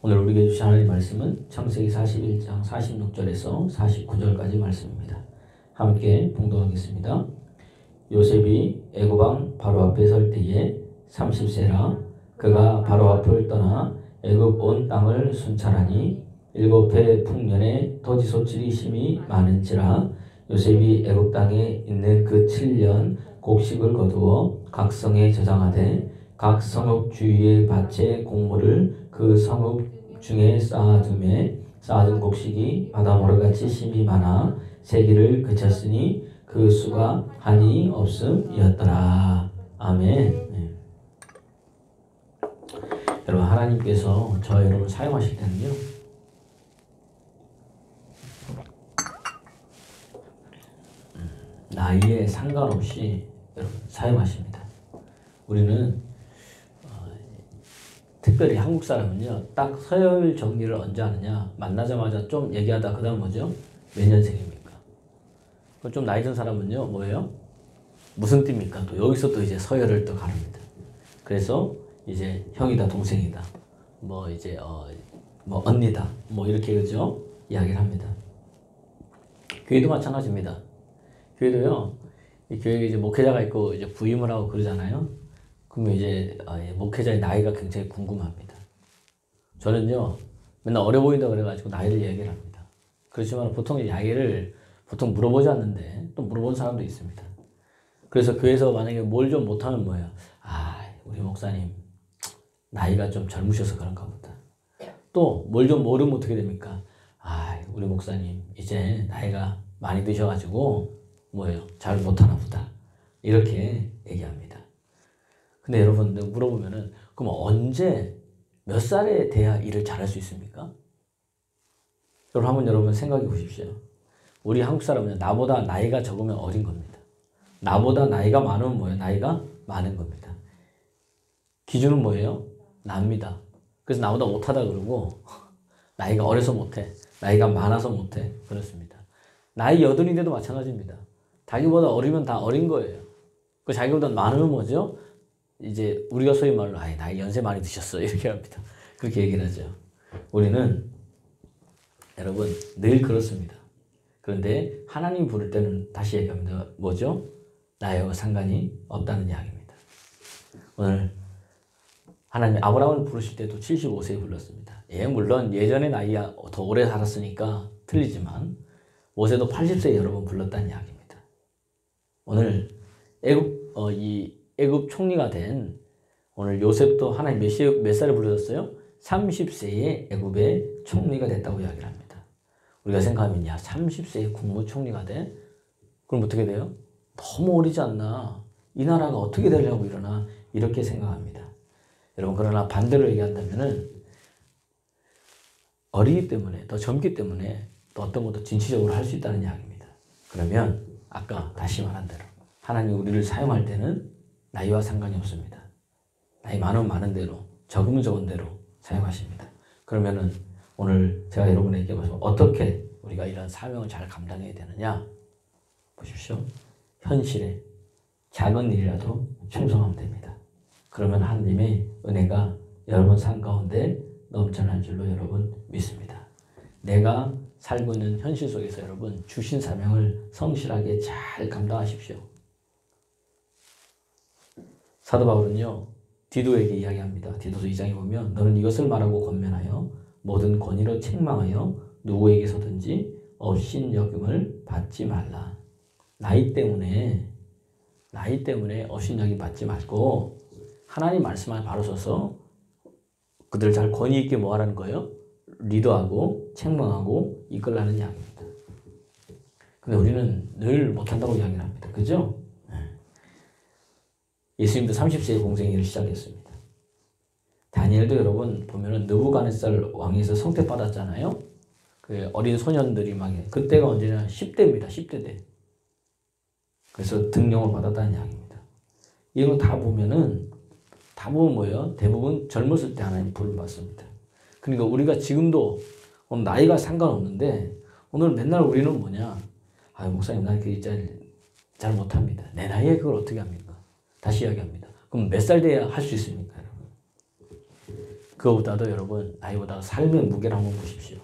오늘 우리에게 주신 하나님의 말씀은 창세기 41장 46절에서 49절까지 말씀입니다. 함께 봉독하겠습니다. 요셉이 애굽 왕 바로 앞에 설 때에 30세라 그가 바로 앞을 떠나 애굽 온 땅을 순찰하니 7해 풍년에 토지소출이 심히 많은지라 요셉이 애굽 땅에 있는 그 7년 곡식을 거두어 각 성에 저장하되 각 성읍 주위의 밭에 곡물을 그 성읍 중에 쌓아둔 곡식이 바다 모래같이 심이 많아 세기를 그쳤으니 그 수가 한이 없음이었더라. 아멘. 네. 여러분, 하나님께서 저 여러분 사용하실 때는요, 나이에 상관없이 여러분 사용하십니다. 우리는 특별히 한국 사람은요, 딱 서열 정리를 언제 하느냐, 만나자마자 좀 얘기하다 그 다음 뭐죠? 몇 년생입니까? 좀 나이 든 사람은요, 뭐예요? 무슨 띠입니까? 또 여기서 또 이제 서열을 또 가릅니다. 그래서 이제 형이다, 동생이다, 뭐 이제 뭐 언니다, 뭐 이렇게 그죠? 이야기를 합니다. 교회도 마찬가지입니다. 교회도요, 이 교회에 이제 목회자가 있고 이제 부임을 하고 그러잖아요. 그러면 이제 목회자의 나이가 굉장히 궁금합니다. 저는요, 맨날 어려 보인다 그래가지고 나이를 얘기를 합니다. 그렇지만 보통 나이를 보통 물어보지 않는데 또 물어본 사람도 있습니다. 그래서 교회에서 만약에 뭘 좀 못하면 뭐예요? 우리 목사님 나이가 좀 젊으셔서 그런가 보다. 또 뭘 좀 모르면 어떻게 됩니까? 우리 목사님 이제 나이가 많이 드셔가지고 뭐예요? 잘 못하나 보다. 이렇게 얘기합니다. 근데 여러분 물어보면은 그럼 언제 몇 살에 돼야 일을 잘할 수 있습니까? 여러분 한번 여러분 생각해 보십시오. 우리 한국 사람은 나보다 나이가 적으면 어린 겁니다. 나보다 나이가 많으면 뭐예요? 나이가 많은 겁니다. 기준은 뭐예요? 납니다. 그래서 나보다 못하다 그러고 나이가 어려서 못해. 나이가 많아서 못해. 그렇습니다. 나이 8인데도 마찬가지입니다. 자기보다 어리면 다 어린 거예요. 그 자기보다 많으면 뭐죠? 이제 우리가 소위 말로 나이 연세 많이 드셨어 이렇게 합니다. 그렇게 얘기를 하죠. 우리는 여러분 늘 그렇습니다. 그런데 하나님 부를 때는 다시 얘기합니다. 뭐죠? 나이와 상관이 없다는 이야기입니다. 오늘 하나님 아브라함을 부르실 때도 75세에 불렀습니다. 물론 예전에 나이가 더 오래 살았으니까 틀리지만 모세도 80세에 여러 번 불렀다는 이야기입니다. 오늘 애굽 총리가 된 오늘 요셉도 하나님 몇 살에 부르셨어요? 30세에 애굽의 총리가 됐다고 이야기를 합니다. 우리가 생각하면 30세에 국무총리가 돼? 그럼 어떻게 돼요? 너무 어리지 않나? 이 나라가 어떻게 되려고 이러나? 이렇게 생각합니다. 여러분 그러나 반대로 얘기한다면은 어리기 때문에 더 젊기 때문에 또 어떤 것도 진취적으로 할 수 있다는 이야기입니다. 그러면 아까 다시 말한 대로 하나님 우리를 사용할 때는 나이와 상관이 없습니다. 나이 많으면 많은 대로, 적으면 적은 대로 사용하십니다. 그러면은 오늘 제가 여러분에게 어떻게 우리가 이런 사명을 잘 감당해야 되느냐? 보십시오. 현실에 작은 일이라도 충성하면 됩니다. 그러면 하나님의 은혜가 여러분 삶 가운데 넘쳐날 줄로 여러분 믿습니다. 내가 살고 있는 현실 속에서 여러분 주신 사명을 성실하게 잘 감당하십시오. 사도 바울은요, 디도에게 이야기합니다. 디도서 2장에 보면 너는 이것을 말하고 권면하여 모든 권위로 책망하여 누구에게서든지 업신여김을 받지 말라. 나이 때문에 업신여김 받지 말고 하나님 말씀을 바로 서서 그들을 잘 권위 있게 뭐 하라는 거예요? 리더하고 책망하고 이끌라는 이야기입니다. 근데 우리는 늘 못한다고 이야기를 합니다. 그죠? 예수님도 30세에 공생애를 시작했습니다. 다니엘도 여러분 보면은 느부갓네살 왕에서 성택받았잖아요. 그 어린 소년들이 막 그때가 언제냐 10대입니다. 10대 때. 그래서 등용을 받았다는 이야기입니다. 이런 거 다 보면 뭐예요? 대부분 젊었을 때 하나님 부름 받습니다. 그러니까 우리가 지금도 오늘 나이가 상관없는데 오늘 맨날 우리는 뭐냐? 목사님 나 그게 잘 못합니다. 내 나이에 그걸 어떻게 합니까? 다시 이야기합니다. 그럼 몇 살 돼야 할 수 있습니까, 여러분? 그거보다도 여러분 나이보다 삶의 무게를 한번 보십시오.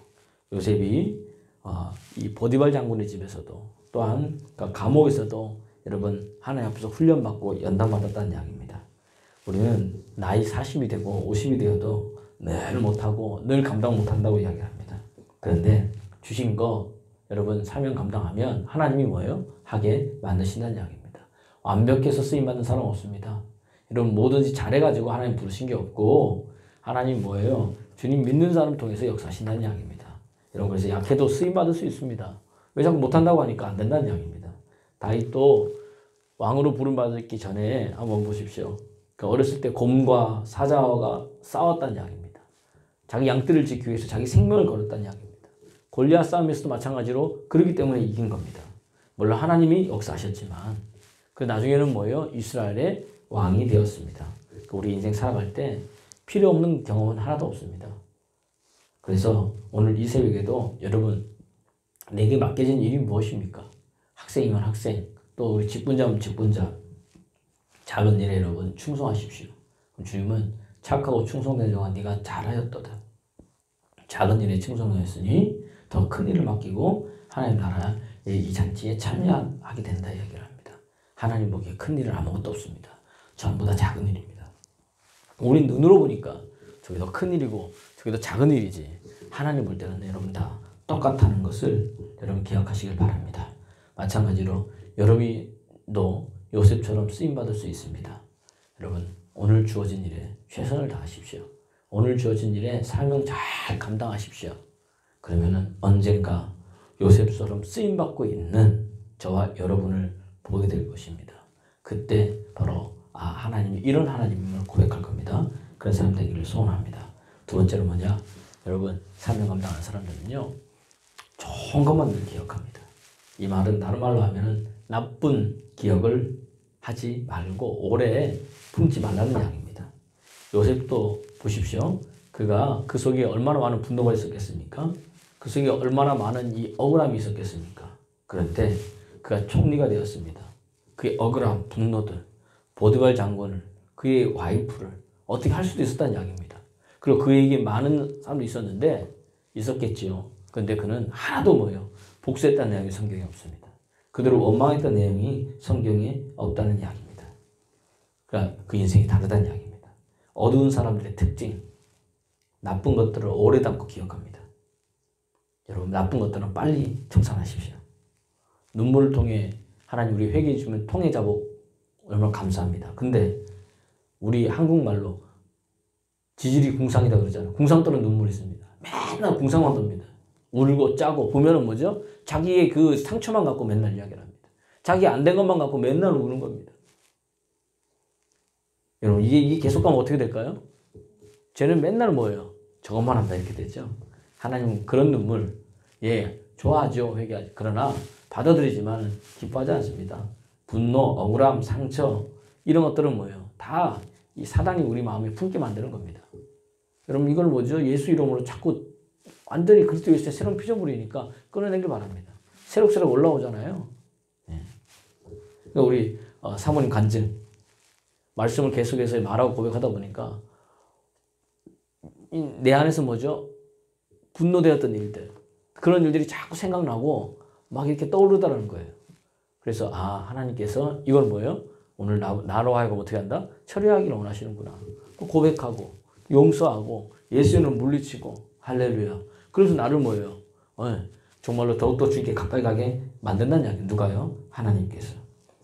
요셉이 이 보디발 장군의 집에서도 또한 감옥에서도 여러분 하나님 앞에서 훈련받고 연단받았다는 이야기입니다. 우리는 나이 40이 되고 50이 되어도 늘 못하고 늘 감당 못한다고 이야기합니다. 그런데 주신 거 여러분 사명 감당하면 하나님이 뭐예요? 하게 만드신다는 이야기입니다. 완벽해서 쓰임받는 사람 없습니다. 여러분 뭐든지 잘해가지고 하나님 부르신 게 없고 하나님 뭐예요? 주님 믿는 사람 통해서 역사하신다는 이야기입니다. 여러분 그래서 약해도 쓰임받을 수 있습니다. 왜 자꾸 못한다고 하니까 안 된다는 이야기입니다. 다윗도 왕으로 부름받기 전에 한번 보십시오. 어렸을 때 곰과 사자가 싸웠다는 이야기입니다. 자기 양떼를 지키기 위해서 자기 생명을 걸었다는 이야기입니다. 골리앗 싸움에서도 마찬가지로 그렇기 때문에 이긴 겁니다. 물론 하나님이 역사하셨지만 그 나중에는 뭐예요? 이스라엘의 왕이 되었습니다. 우리 인생 살아갈 때 필요 없는 경험은 하나도 없습니다. 그래서 오늘 이 새벽에도 여러분 내게 맡겨진 일이 무엇입니까? 학생이면 학생, 또 우리 직분자면 직분자, 작은 일에 여러분 충성하십시오. 주님은 착하고 충성된 자가 네가 잘하였도다. 작은 일에 충성하였으니 더 큰 일을 맡기고 하나님 나라의 이 잔치에 참여하게 된다 이야기를 합니다. 하나님 보기에 큰 일은 아무것도 없습니다. 전부 다 작은 일입니다. 우린 눈으로 보니까 저게 더 큰 일이고 저게 더 작은 일이지. 하나님 볼 때는 여러분 다 똑같다는 것을 여러분 기억하시길 바랍니다. 마찬가지로 여러분도 요셉처럼 쓰임받을 수 있습니다. 여러분 오늘 주어진 일에 최선을 다하십시오. 오늘 주어진 일에 사명 잘 감당하십시오. 그러면은 언젠가 요셉처럼 쓰임받고 있는 저와 여러분을 보게 될 것입니다. 그때 바로 하나님이 이런 하나님을 고백할 겁니다. 그런 사람 되기를 소원합니다. 두 번째로 뭐냐? 여러분 사명 감당하는 사람들은요 좋은 것만 늘 기억합니다. 이 말은 다른 말로 하면은 나쁜 기억을 하지 말고 오래 품지 말라는 이야기입니다. 요셉도 보십시오. 그가 그 속에 얼마나 많은 분노가 있었겠습니까? 그 속에 얼마나 많은 이 억울함이 있었겠습니까? 그런데 그가 총리가 되었습니다. 그의 억울함, 분노들, 보디발 장군을, 그의 와이프를 어떻게 할 수도 있었다는 이야기입니다. 그리고 그에게 많은 사람도 있었겠지요. 그런데 그는 하나도 뭐예요? 복수했다는 내용이 성경에 없습니다. 그대로 원망했던 내용이 성경에 없다는 이야기입니다. 그러니까 그 인생이 다르다는 이야기입니다. 어두운 사람들의 특징, 나쁜 것들을 오래 담고 기억합니다. 여러분 나쁜 것들은 빨리 청산하십시오. 눈물을 통해 하나님 우리 회개해 주면 통해 자복 얼마나 감사합니다. 근데 우리 한국말로 지질이 궁상이다 그러잖아요. 궁상 떠는 눈물이 있습니다. 맨날 궁상만 돕니다. 울고 짜고 보면은 뭐죠? 자기의 그 상처만 갖고 맨날 이야기를 합니다. 자기 안 된 것만 갖고 맨날 우는 겁니다. 여러분 이게 계속 가면 어떻게 될까요? 쟤는 맨날 뭐예요? 저것만 한다 이렇게 되죠. 하나님은 그런 눈물 좋아하죠. 회개하죠. 그러나 받아들이지만 기뻐하지 않습니다. 분노, 억울함, 상처 이런 것들은 뭐예요? 다 이 사단이 우리 마음에 품게 만드는 겁니다. 여러분 이걸 뭐죠? 예수 이름으로 자꾸 완전히 그리스도 예수의 새로운 피조물이니까 끊어내길 바랍니다. 새록새록 올라오잖아요. 그러니까 우리 사모님 간증 말씀을 계속해서 말하고 고백하다 보니까 내 안에서 뭐죠? 분노되었던 일들 그런 일들이 자꾸 생각나고 막 이렇게 떠오르다는 거예요. 그래서 하나님께서 이걸 뭐예요? 오늘 나로 하여금 어떻게 한다? 처리하기를 원하시는구나. 고백하고 용서하고 예수님을 물리치고 할렐루야. 그래서 나를 뭐예요? 정말로 더욱더 주님께 가까이 가게 만든다는 이야기. 누가요? 하나님께서.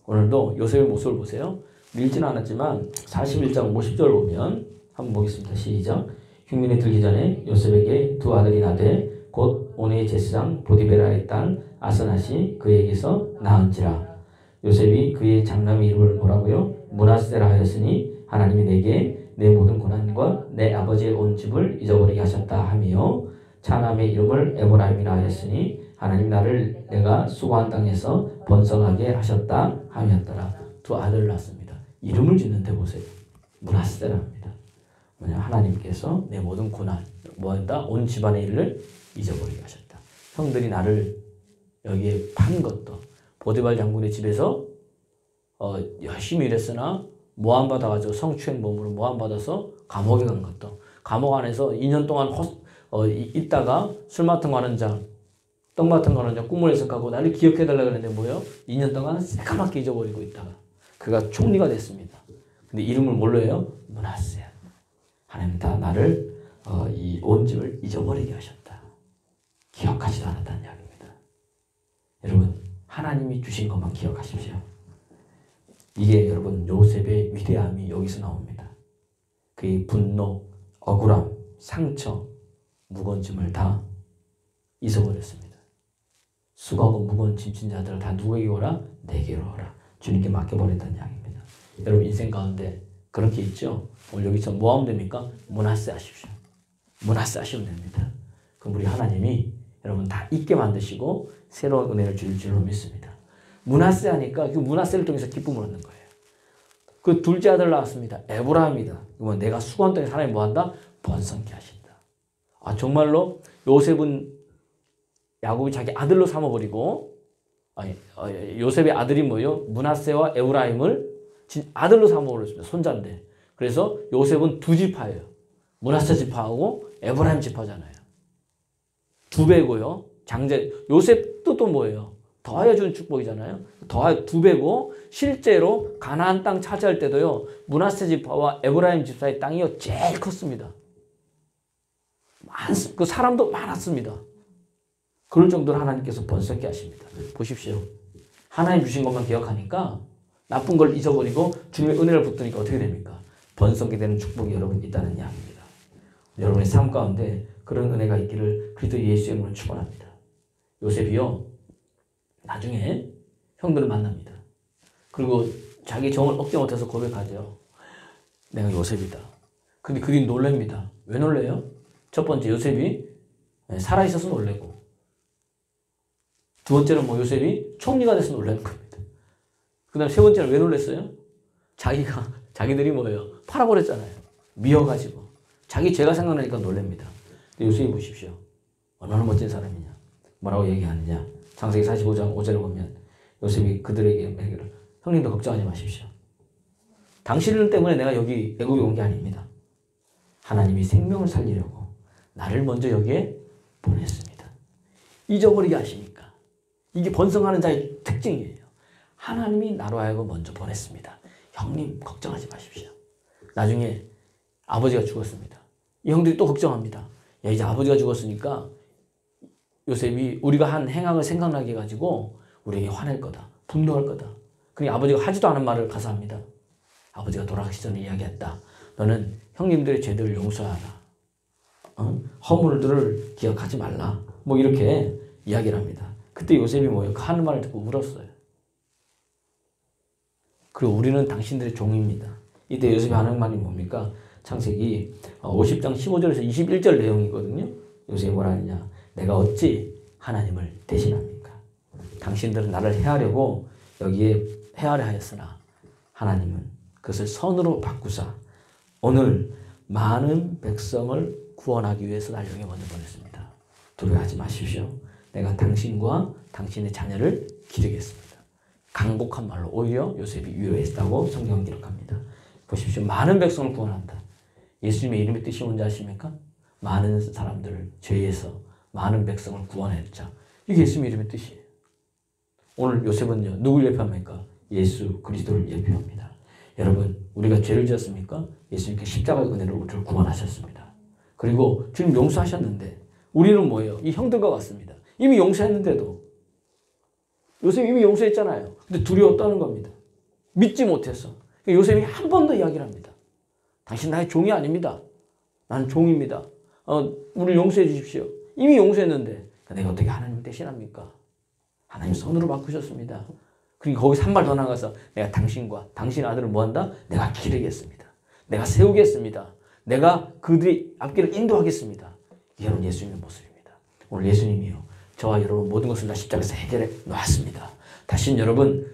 오늘도 요셉의 모습을 보세요. 읽지는 않았지만 41장 50절 보면 한번 보겠습니다. 시작. 흉년에 들기 전에 요셉에게 두 아들이 나되 곧 온의 제사장 보디베라의 딸 아스낫이 그에게서 낳은지라. 요셉이 그의 장남의 이름을 뭐라고요? 므낫세라 하였으니 하나님이 내게 내 모든 고난과 내 아버지의 온 집을 잊어버리게 하셨다 하며 차남의 이름을 에브라임이라 하였으니 하나님 나를 내가 수고한 땅에서 번성하게 하셨다 하였더라. 두 아들을 낳습니다. 이름을 짓는데 보세요. 므낫세라 합니다. 뭐냐? 하나님께서 내 모든 고난, 뭐한다? 온 집안의 일을 잊어버리게 하셨다. 형들이 나를 여기에 판 것도 보디발 장군의 집에서 열심히 일했으나 모함받아가지고 성추행범으로 모함받아서 감옥에 간 것도 감옥 안에서 2년 동안 있다가 술 맡은 거 하는 자, 떡 맡은 거 하는 자 꿈을 해석하고 나를 기억해달라 그랬는데 뭐예요? 2년 동안 새까맣게 잊어버리고 있다가 그가 총리가 됐습니다. 근데 이름을 뭘로 해요? 므낫세. 하나님 다 나를 이 온 집을 잊어버리게 하셨다. 기억하지도 않았다는 이야기입니다. 여러분 하나님이 주신 것만 기억하십시오. 이게 여러분 요셉의 위대함이 여기서 나옵니다. 그의 분노, 억울함, 상처, 무거운 짐을 다 잊어버렸습니다. 수고하고 무거운 짐진 자들을 다 누구에게 오라? 내게로 오라. 주님께 맡겨버렸다는 이야기입니다. 여러분 인생 가운데 그런 게 있죠? 오늘 여기서 뭐 하면 됩니까? 므낫세 하십시오. 므낫세 하시면 됩니다. 그럼 우리 하나님이 여러분 다 잊게 만드시고 새로운 은혜를 줄 줄로 믿습니다. 므낫세 하니까 그 므낫세를 통해서 기쁨을 얻는 거예요. 그 둘째 아들 낳았습니다. 에브라임이다. 이건 내가 수고한 땅에 하나님 뭐한다? 번성케 하신다. 아 정말로 요셉은 야곱이 자기 아들로 삼아버리고 요셉의 아들이 뭐예요? 므낫세와 에브라임을 아들로 삼아버렸습니다. 손자인데. 그래서 요셉은 두 지파예요. 므낫세 지파하고 에브라임 지파잖아요. 두 배고요. 장제 요셉도 또 뭐예요? 더하여 준 축복이잖아요. 더하여 두 배고 실제로 가나안 땅 차지할 때도요. 므낫세 지파와 에브라임 지파의 땅이요 제일 컸습니다. 그 사람도 많았습니다. 그럴 정도로 하나님께서 번성케 하십니다. 보십시오. 하나님 주신 것만 기억하니까 나쁜 걸 잊어버리고 주님의 은혜를 붙드니까 어떻게 됩니까? 번성케 되는 축복이 여러분 있다는 이야기입니다. 여러분의 삶 가운데 그런 은혜가 있기를 그리스도 예수의 이름으로 축원합니다. 요셉이요. 나중에 형들을 만납니다. 그리고 자기 정을 억제 못해서 고백하죠. 내가 요셉이다. 근데 그들이 놀랍니다. 왜 놀래요? 첫 번째 요셉이 살아있어서 놀래고 두 번째는 뭐 요셉이 총리가 돼서 놀라는 겁니다. 그 다음에 세 번째는 왜 놀랬어요? 자기들이 뭐예요? 팔아버렸잖아요. 미워가지고. 자기 죄가 생각나니까 놀랍니다. 근데 요셉이 보십시오. 얼마나 멋진 사람이냐. 뭐라고 얘기하느냐. 창세기 45장 5절에 보면 요셉이 그들에게 얘기를 형님도 걱정하지 마십시오. 당신들 때문에 내가 여기 애국에 온 게 아닙니다. 하나님이 생명을 살리려고 나를 먼저 여기에 보냈습니다. 잊어버리게 하시니까. 이게 번성하는 자의 특징이에요. 하나님이 나로 하여금 먼저 보냈습니다. 형님 걱정하지 마십시오. 나중에 아버지가 죽었습니다. 이 형들이 또 걱정합니다. 야 이제 아버지가 죽었으니까 요셉이 우리가 한 행악을 생각나게 해가지고 우리에게 화낼 거다. 분노할 거다. 그러니 아버지가 하지도 않은 말을 가서 합니다. 아버지가 돌아가시 전에 이야기했다. 너는 형님들의 죄들을 용서하라. 허물들을 기억하지 말라. 뭐 이렇게 이야기를 합니다. 그때 요셉이 뭐예요? 그 하는 말을 듣고 울었어요. 그리고 우리는 당신들의 종입니다. 이때 요셉이 하는 말이 뭡니까? 창세기 50장 15절에서 21절 내용이거든요. 요셉이 뭐라 하느냐. 내가 어찌 하나님을 대신합니까? 당신들은 나를 해하려고 여기에 해하려 하였으나 하나님은 그것을 선으로 바꾸사 오늘 많은 백성을 구원하기 위해서 날 여기 먼저 보냈습니다. 두려워하지 마십시오. 내가 당신과 당신의 자녀를 기르겠습니다. 강복한 말로 오히려 요셉이 위로했다고 성경은 기록합니다. 보십시오. 많은 백성을 구원한다. 예수님의 이름의 뜻이 뭔지 아십니까? 많은 사람들을 죄에서 많은 백성을 구원했자. 이게 예수님의 이름의 뜻이에요. 오늘 요셉은요. 누굴 예표합니까? 예수 그리스도를 예표합니다. 여러분 우리가 죄를 지었습니까? 예수님께 십자가의 은혜로 우리를 구원하셨습니다. 그리고 주님 용서하셨는데 우리는 뭐예요? 이 형들과 같습니다. 이미 용서했는데도 요셉이 이미 용서했잖아요. 근데 두려웠다는 겁니다. 믿지 못해서. 요셉이 한 번 더 이야기를 합니다. 당신 나의 종이 아닙니다. 나는 종입니다. 우리를 용서해 주십시오. 이미 용서했는데 내가 어떻게 하나님을 대신합니까? 하나님 손으로 바꾸셨습니다. 그리고 거기서 한 발 더 나가서 내가 당신과 당신 아들을 뭐한다? 내가 기르겠습니다. 내가 세우겠습니다. 내가 그들의 앞길을 인도하겠습니다. 이게 여러분 예수님의 모습입니다. 오늘 예수님이요. 저와 여러분 모든 것을 다 십자가에서 해결해 놓았습니다. 다시는 여러분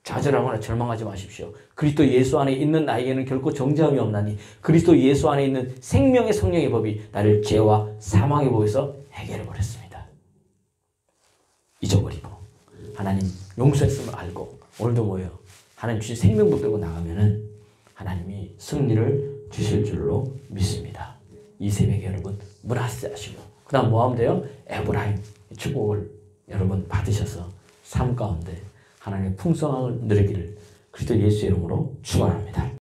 좌절하거나 절망하지 마십시오. 그리스도 예수 안에 있는 나에게는 결코 정죄함이 없나니 그리스도 예수 안에 있는 생명의 성령의 법이 나를 죄와 사망의 법에서 해결해 버렸습니다. 잊어버리고 하나님 용서했음을 알고 오늘도 뭐예요? 하나님 주신 생명 붙들고 나가면은 하나님이 승리를 주실 줄로 믿습니다. 이 새벽에 여러분 문하세 하시고 그 다음 뭐 하면 돼요? 에브라임 축복을 여러분 받으셔서 삶 가운데 하나님의 풍성함을 누리기를 그리스도 예수의 이름으로 축원합니다.